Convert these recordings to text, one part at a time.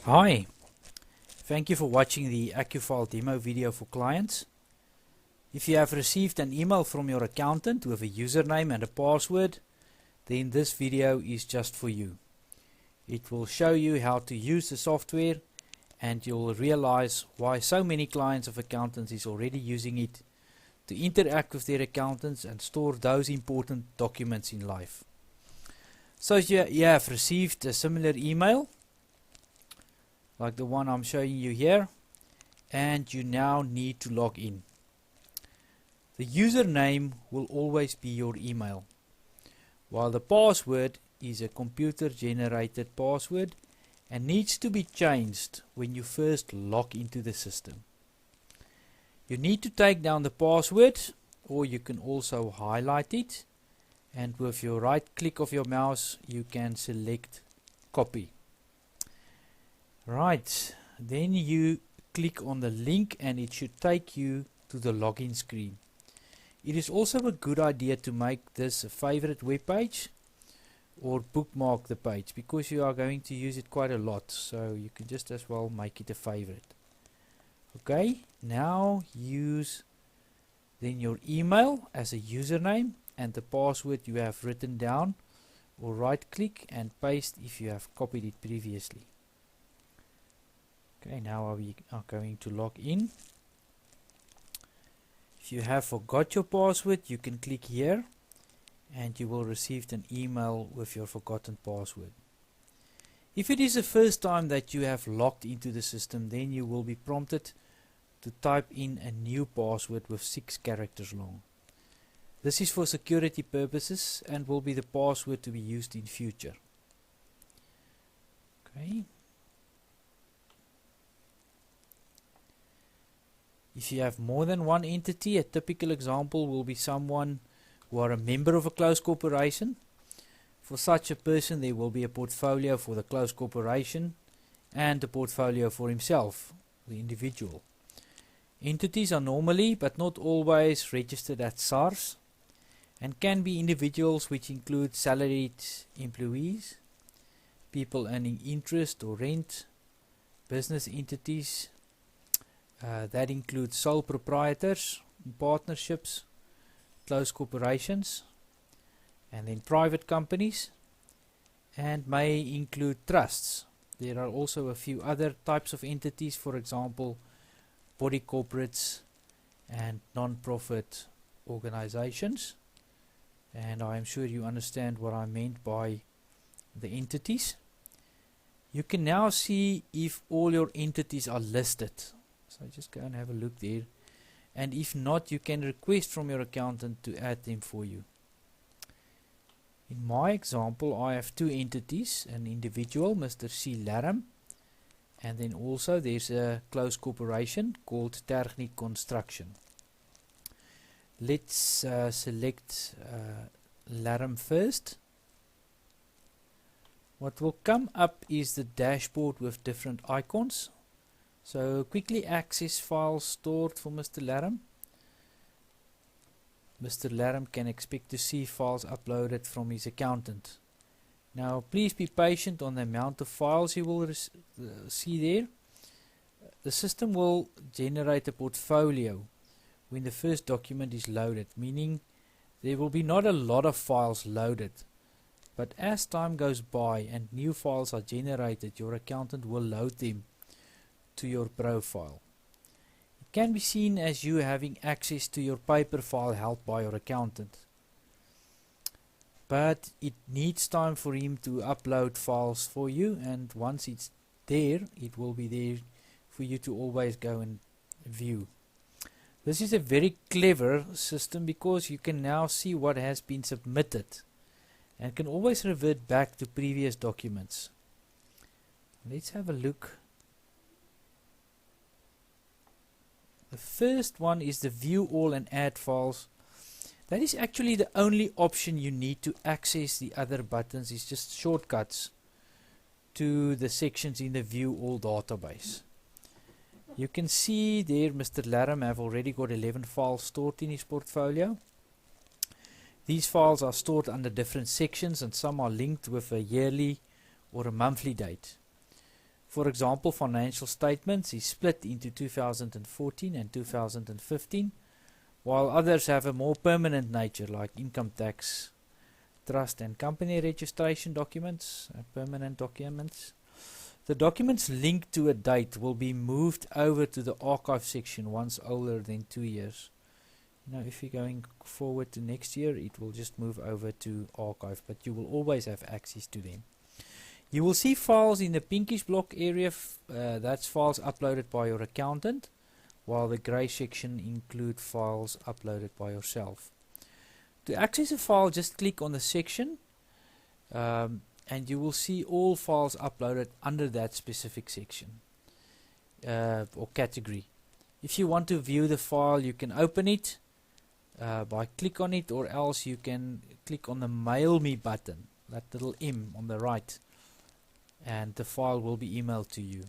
Hi, thank you for watching the Accufile demo video for clients. If you have received an email from your accountant with a username and a password, then this video is just for you. It will show you how to use the software, and you'll realize why so many clients of accountants is already using it to interact with their accountants and store those important documents in life. So you have received a similar email like the one I'm showing you here, and you now need to log in. The username will always be your email, while the password is a computer generated password and needs to be changed when you first log into the system. You need to take down the password, or you can also highlight it, and with your right click of your mouse you can select copy. Right, then you click on the link and it should take you to the login screen. It is also a good idea to make this a favorite web page or bookmark the page, because you are going to use it quite a lot, so you can just as well make it a favorite. Okay, now use then your email as a username and the password you have written down, or right click and paste if you have copied it previously. Okay, now we are going to log in. If you have forgot your password, you can click here and you will receive an email with your forgotten password. If it is the first time that you have logged into the system, then you will be prompted to type in a new password with 6 characters long. This is for security purposes and will be the password to be used in future. Okay. If you have more than one entity, a typical example will be someone who are a member of a closed corporation. For such a person, there will be a portfolio for the closed corporation and a portfolio for himself, the individual. Entities are normally, but not always, registered at SARS and can be individuals, which include salaried employees, people earning interest or rent, business entities, that includes sole proprietors, partnerships, closed corporations, and then private companies, and may include trusts. There are also a few other types of entities, for example, body corporates and non-profit organizations. And I am sure you understand what I meant by the entities. You can now see if all your entities are listed. So just go and have a look there, and if not, you can request from your accountant to add them for you. In my example, I have 2 entities, an individual, Mr. C. Laram, and then also there's a closed corporation called Technic Construction. Let's select Laram first. What will come up is the dashboard with different icons. So quickly access files stored for Mr. Laram. Mr. Laram can expect to see files uploaded from his accountant. Now please be patient on the amount of files you will see there. The system will generate a portfolio when the first document is loaded, meaning there will be not a lot of files loaded. But as time goes by and new files are generated, your accountant will load them to your profile. It can be seen as you having access to your paper file held by your accountant, but it needs time for him to upload files for you, and once it's there, it will be there for you to always go and view. This is a very clever system because you can now see what has been submitted and can always revert back to previous documents. Let's have a look. The first one is the view all and add files. That is actually the only option you need to access the other buttons. It's just shortcuts to the sections in the view all database. You can see there Mr. Laram have already got 11 files stored in his portfolio. These files are stored under different sections, and some are linked with a yearly or a monthly date. For example, financial statements is split into 2014 and 2015, while others have a more permanent nature like income tax, trust and company registration documents, permanent documents. The documents linked to a date will be moved over to the archive section once older than 2 years. Now if you're going forward to next year, it will just move over to archive, but you will always have access to them. You will see files in the pinkish block area, that's files uploaded by your accountant, while the grey section include files uploaded by yourself. To access a file, just click on the section and you will see all files uploaded under that specific section or category. If you want to view the file, you can open it by click on it, or else you can click on the Mail Me button, that little M on the right, and the file will be emailed to you.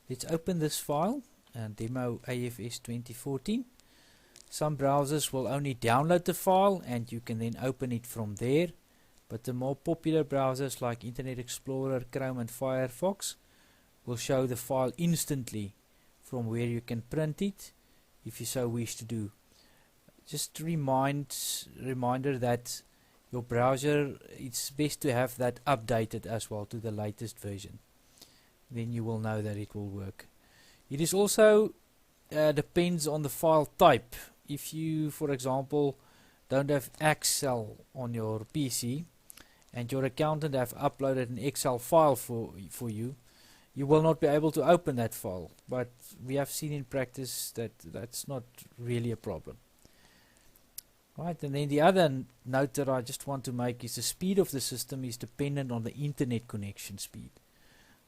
Let's open this file and demo AFS 2014. Some browsers will only download the file and you can then open it from there, but the more popular browsers like Internet Explorer, Chrome and Firefox will show the file instantly from where you can print it if you so wish to do. Just reminder that your browser, it's best to have that updated as well to the latest version. Then you will know that it will work. It is also depends on the file type. If you, for example, don't have Excel on your PC and your accountant have uploaded an Excel file for you, you will not be able to open that file. But we have seen in practice that that's not really a problem. Right, and then the other note that I just want to make is the speed of the system is dependent on the internet connection speed.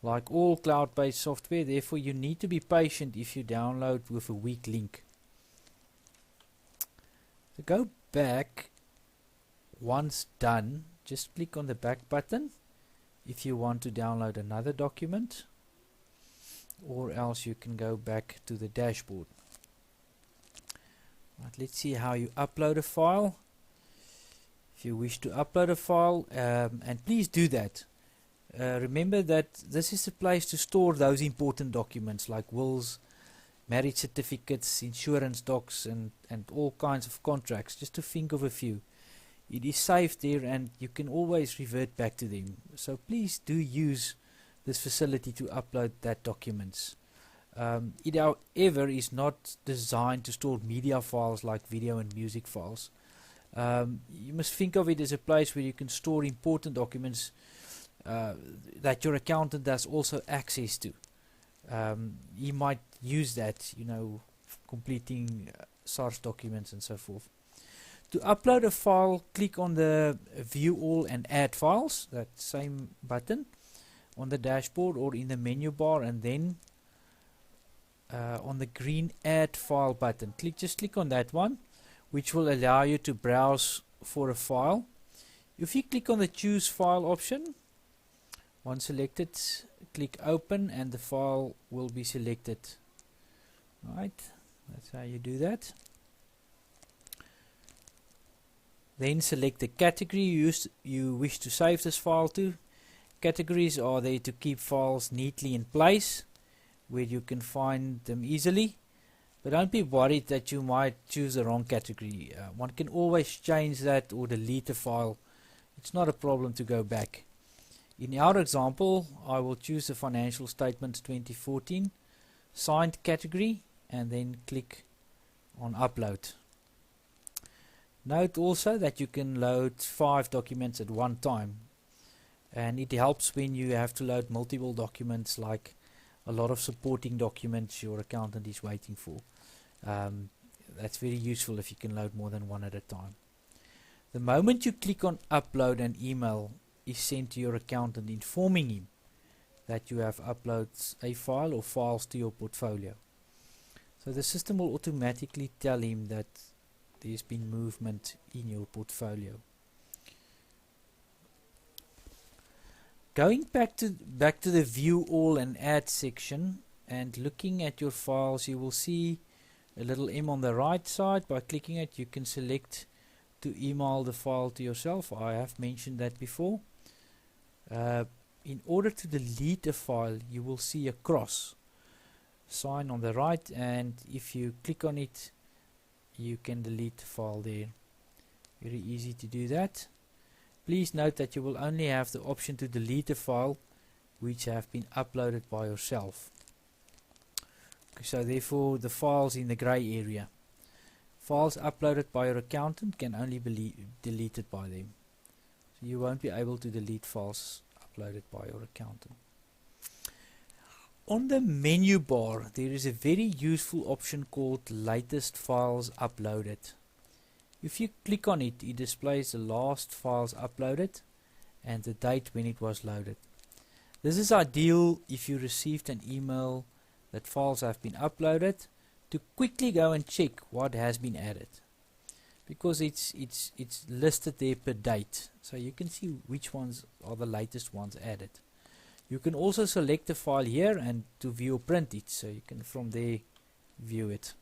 Like all cloud-based software, therefore you need to be patient if you download with a weak link. So go back. Once done, just click on the back button if you want to download another document, or else you can go back to the dashboard. Right, let's see how you upload a file. If you wish to upload a file, and please do that. Remember that this is the place to store those important documents like wills, marriage certificates, insurance docs and all kinds of contracts, just to think of a few. It is saved there and you can always revert back to them. So please do use this facility to upload that documents. It however is not designed to store media files like video and music files. You must think of it as a place where you can store important documents that your accountant has also access to. He might use that, completing source documents and so forth. To upload a file, click on the View All and Add Files, that same button on the dashboard or in the menu bar, and then on the green Add File button. Just click on that one, which will allow you to browse for a file. If you click on the Choose File option, once selected, click Open and the file will be selected. Right, that's how you do that. Then select the category you wish to save this file to. Categories are there to keep files neatly in place where you can find them easily. But don't be worried that you might choose the wrong category. One can always change that or delete a file. It's not a problem to go back. In our example, I will choose the Financial Statements 2014 signed category and then click on Upload. Note also that you can load 5 documents at one time, and it helps when you have to load multiple documents, like a lot of supporting documents your accountant is waiting for. That's very useful if you can load more than one at a time. The moment you click on Upload, an email is sent to your accountant informing him that you have uploaded a file or files to your portfolio. So the system will automatically tell him that there's been movement in your portfolio. Going back to the View All and Add section and looking at your files, you will see a little M on the right side. By clicking it, you can select to email the file to yourself. I have mentioned that before. in order to delete a file, you will see a cross sign on the right, and if you click on it, you can delete the file there. Very easy to do that. Please note that you will only have the option to delete a file which have been uploaded by yourself. Okay, so therefore the files in the grey area. Files uploaded by your accountant can only be deleted by them. So you won't be able to delete files uploaded by your accountant. On the menu bar, there is a very useful option called Latest Files Uploaded. If you click on it, it displays the last files uploaded and the date when it was loaded. This is ideal if you received an email that files have been uploaded, to quickly go and check what has been added, because it's listed there per date, so you can see which ones are the latest ones added. You can also select the file here and to view or print it, so you can from there view it.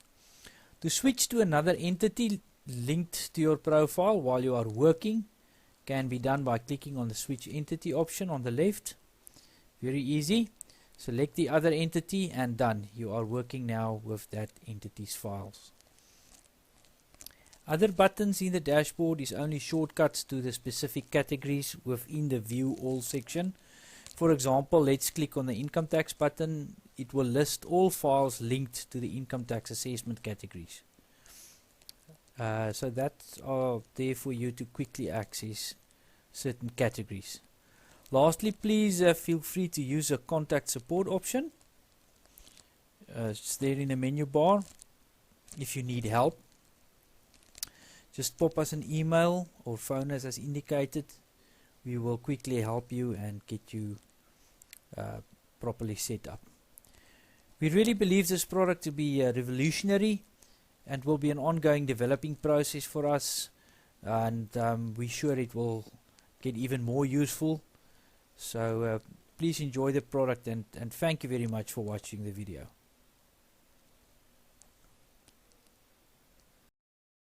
To switch to another entity linked to your profile while you are working can be done by clicking on the switch entity option on the left. Very easy. Select the other entity and done. You are working now with that entity's files. Other buttons in the dashboard is only shortcuts to the specific categories within the View All section. For example, let's click on the Income Tax button. It will list all files linked to the income tax assessment categories. So that's there for you to quickly access certain categories. Lastly, please feel free to use a contact support option. It's there in the menu bar. If you need help, just pop us an email or phone us as indicated. We will quickly help you and get you properly set up. We really believe this product to be revolutionary and will be an ongoing developing process for us, and we're sure it will get even more useful. So please enjoy the product, and thank you very much for watching the video.